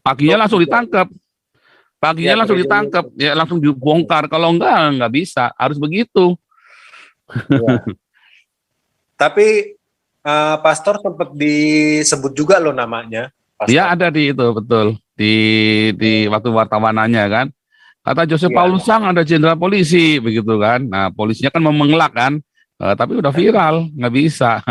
paginya langsung ditangkap. Paginya langsung ditangkap, ya langsung dibongkar. Kalau enggak bisa, harus begitu. Ya. Tapi pastor sempat disebut juga loh namanya. Pastor. Ya ada di itu, betul. Di waktu wartawanannya kan. Kata Joseph Ya. Paulus Sang ada jenderal polisi, begitu kan. Nah, polisinya kan memengelak kan. Tapi udah viral, nggak bisa.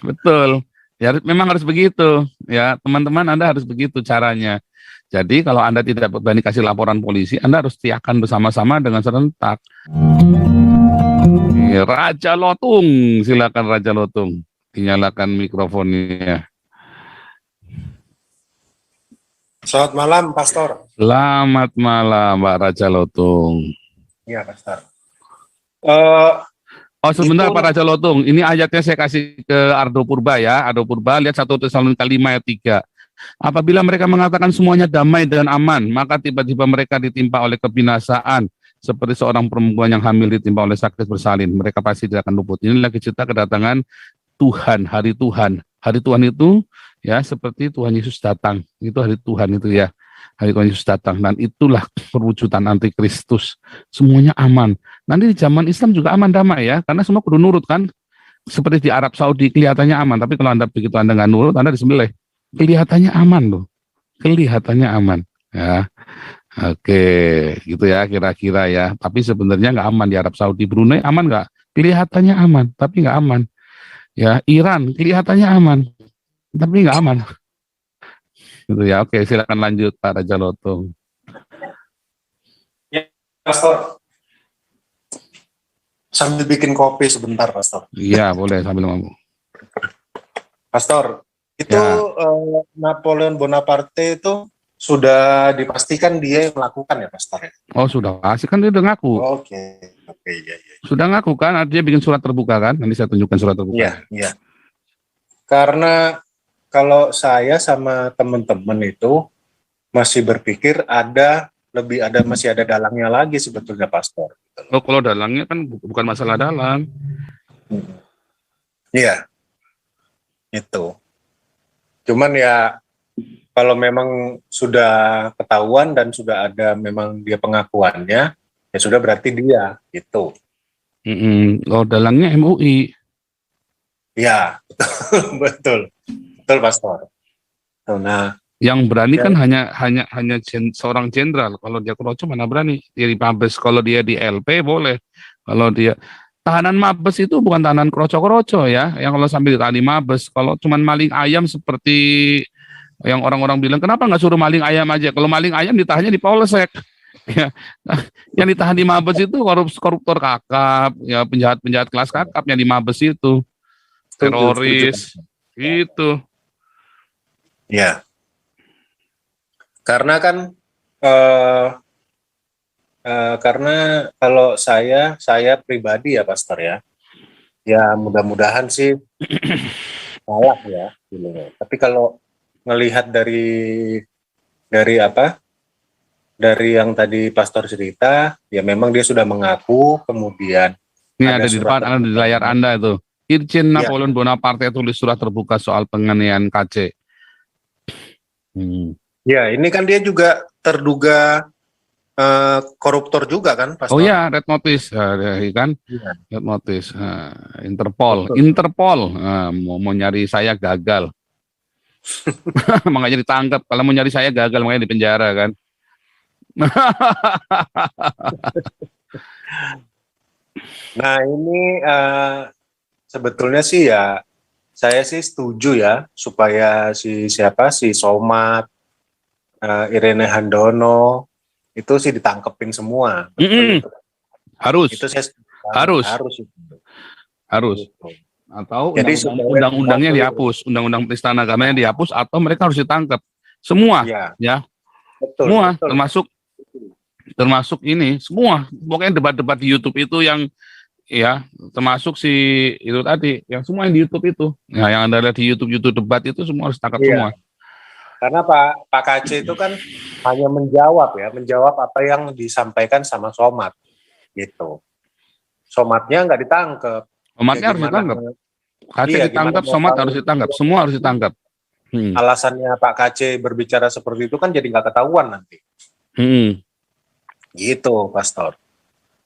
Betul. Ya memang harus begitu. Ya teman-teman, Anda harus begitu caranya. Jadi kalau Anda tidak berani kasih laporan polisi, Anda harus teriakan bersama-sama dengan serentak. Raja Lotung, silakan Raja Lotung, dinyalakan mikrofonnya. Selamat malam, Pastor. Selamat malam, Mbak Raja Lotung. Iya, Pastor. Oh sebentar Pak Raja Lotung, ini ayatnya saya kasih ke Ardo Purba ya. Ardo Purba, lihat 1 Tesalonika 5 ayat 3. Apabila mereka mengatakan semuanya damai dan aman, maka tiba-tiba mereka ditimpa oleh kebinasaan, seperti seorang perempuan yang hamil ditimpa oleh sakit bersalin. Mereka pasti tidak akan luput. Ini lagi cerita kedatangan Tuhan, hari Tuhan. Hari Tuhan itu ya seperti Tuhan Yesus datang. Itu hari Tuhan itu ya. Hari Tuhan Yesus datang, dan itulah perwujudan antikristus. Semuanya aman. Nanti di zaman Islam juga aman damai ya, karena semua kudu nurut kan. Seperti di Arab Saudi kelihatannya aman, tapi kalau begitu Anda nggak nurut, Anda disembelih. Kelihatannya aman loh, kelihatannya aman. Ya, oke, gitu ya kira-kira ya. Tapi sebenarnya nggak aman di Arab Saudi. Brunei aman nggak? Kelihatannya aman, tapi nggak aman. Ya, Iran kelihatannya aman, tapi nggak aman. Gitu ya. Oke, silakan lanjut Pak Raja Lotung. Ya, Pastor. Sambil bikin kopi sebentar, Pastor. Iya, boleh sambil ngomong. Pastor, itu ya. Napoleon Bonaparte itu sudah dipastikan dia yang melakukan ya, Pastor? Oh, sudah pasti kan dia udah ngaku. Oke, ya. Sudah ngaku kan, dia bikin surat terbuka kan? Nanti saya tunjukkan surat terbuka. Iya. Karena kalau saya sama teman-teman itu masih berpikir masih ada dalangnya lagi sebetulnya, Pastor. Oh, kalau dalangnya kan bukan masalah dalang. Iya, itu. Cuman ya kalau memang sudah ketahuan dan sudah ada memang dia pengakuannya, ya sudah berarti dia itu. Oh, dalangnya MUI. Ya, betul, Pastor. Nah, yang berani kan hanya seorang jenderal. Kalau dia kroco mana berani? Dia di Mabes, kalau dia di LP boleh. Kalau dia tahanan Mabes itu bukan tahanan kroco-kroco ya. Yang kalau sambil ditahan di Mabes, kalau cuman maling ayam seperti yang orang-orang bilang, kenapa nggak suruh maling ayam aja? Kalau maling ayam ditahannya di Polsek. Ya, yang ditahan di Mabes itu koruptor kakap, ya penjahat kelas kakap yang di Mabes itu, teroris, gitu. Ya. Karena kan karena kalau saya pribadi ya, Pastor ya mudah-mudahan sih salah ya. Tapi kalau ngelihat dari yang tadi Pastor cerita, ya memang dia sudah mengaku, kemudian ini ada di depan, ada di layar Anda itu. Irjen Napoleon Bonaparte tulis surat terbuka soal penganiayaan KC. Ya, ini kan dia juga terduga koruptor juga kan, Pastor? Oh ya, red notice kan? Ya. Red notice. Interpol mau nyari saya gagal. Makanya ditangkap. Kalau mau nyari saya gagal, makanya dipenjara kan. Nah ini sebetulnya sih ya, saya sih setuju ya supaya si Somad, Irene Handono itu sih ditangkepin semua. Harus. Itu saya harus. Atau undang-undangnya dihapus, undang-undang penistaan agamanya dihapus, atau mereka harus ditangkap semua, ya. Betul, semua, betul. termasuk ini semua. Pokoknya debat-debat di YouTube itu yang ya, termasuk si itu tadi, yang semua yang di YouTube itu. Nah, yang Anda lihat di YouTube debat itu semua harus tangkap semua. Karena Pak KC itu kan hanya menjawab apa yang disampaikan sama Somad, gitu. Somadnya nggak ditangkap. Somadnya harus ditangkap. KC ditangkap, Somad harus ditangkap, semua harus ditangkap. alasannya Pak KC berbicara seperti itu kan jadi nggak ketahuan nanti. Gitu, Pastor.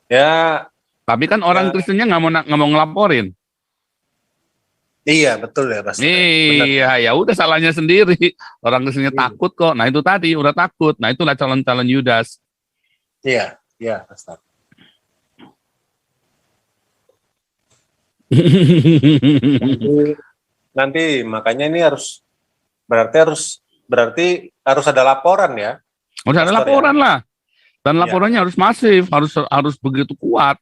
Ya, Tapi kan orang Kristennya nggak mau ngelaporin. iya betul ya, Pastor. Iya, ya udah salahnya sendiri. Orang Kristennya takut kok. Nah itu tadi udah takut. Nah itulah calon-calon Yudas. Iya, iya, Pastor. Nanti makanya ini berarti harus ada laporan ya. Harus ada laporan lah. Dan laporannya harus masif, harus begitu kuat.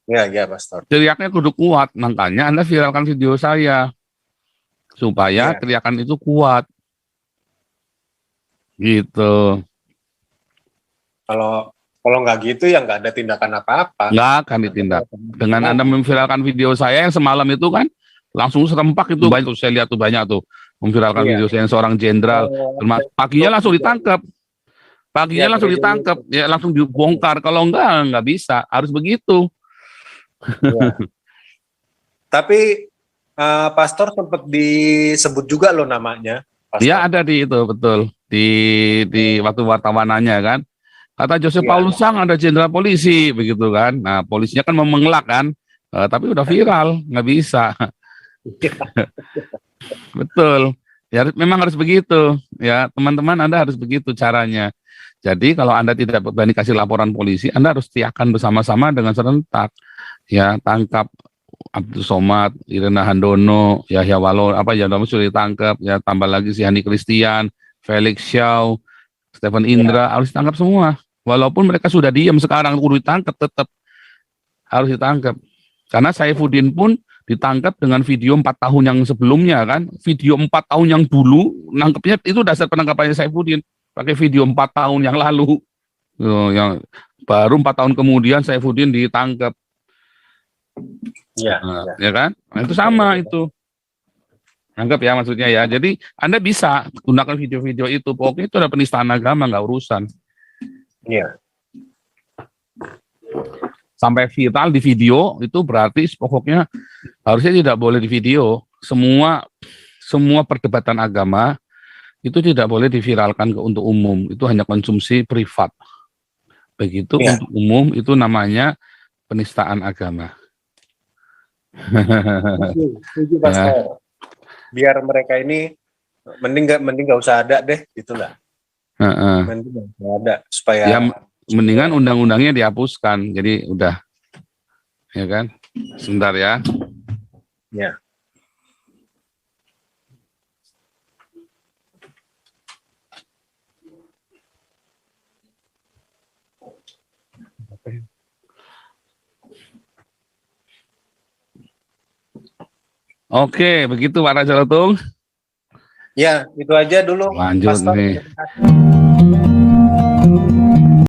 Iya, Pastor. Teriaknya kudu kuat, makanya Anda viralkan video saya supaya teriakan itu kuat. Gitu. Kalau nggak gitu ya nggak ada tindakan apa-apa. Nggak akan ditindak. Dengan Anda memviralkan video saya yang semalam itu kan langsung serempak itu banyak, saya lihat tuh banyak tuh memviralkan video saya yang seorang jenderal, paginya langsung ditangkap. Paginya langsung ditangkap, ya langsung dibongkar. Kalau nggak bisa, harus begitu. Ya. Tapi Pastor sempat disebut juga loh namanya. Pastor. Ya ada di itu betul di waktu wartawanannya kan. Kata Joseph Paulus Sang ada jenderal polisi begitu kan. Nah polisinya kan mengelak kan, tapi udah viral nggak bisa. Betul. Ya memang harus begitu ya teman-teman, Anda harus begitu caranya. Jadi kalau Anda tidak berani kasih laporan polisi, Anda harus tiakan bersama-sama dengan serentak. Ya, tangkap Abdul Somad, Irena Handono, Yahya Walo, sudah ditangkap, ya tambah lagi si Hani Christian, Felix Xiao, Stephen Indra, harus ditangkap semua. Walaupun mereka sudah diam sekarang, kudu ditangkap, tetap harus ditangkap. Karena Saifuddin pun ditangkap dengan video 4 tahun yang sebelumnya kan, video 4 tahun yang dulu, nangkepnya itu dasar penangkapannya Saifuddin. Pakai video 4 tahun yang lalu, yang baru 4 tahun kemudian Saifuddin ditangkap, ya kan? Nah, itu sama itu, anggap ya maksudnya ya. Jadi Anda bisa gunakan video-video itu, pokoknya itu ada penistaan agama, nggak urusan. Iya. Sampai viral di video itu berarti pokoknya harusnya tidak boleh di video. Semua perdebatan agama itu tidak boleh diviralkan untuk umum, itu hanya konsumsi privat. Begitu untuk umum itu namanya penistaan agama. Setuju, Pastor. Biar mereka ini mending nggak usah ada deh, gitulah. Mending nggak ada supaya. Ya, mendingan undang-undangnya dihapuskan. Jadi udah, ya kan? Sebentar ya. Ya. Oke, begitu Pak Raja Lotung. Ya, itu aja dulu. Lanjut Pastor. nih.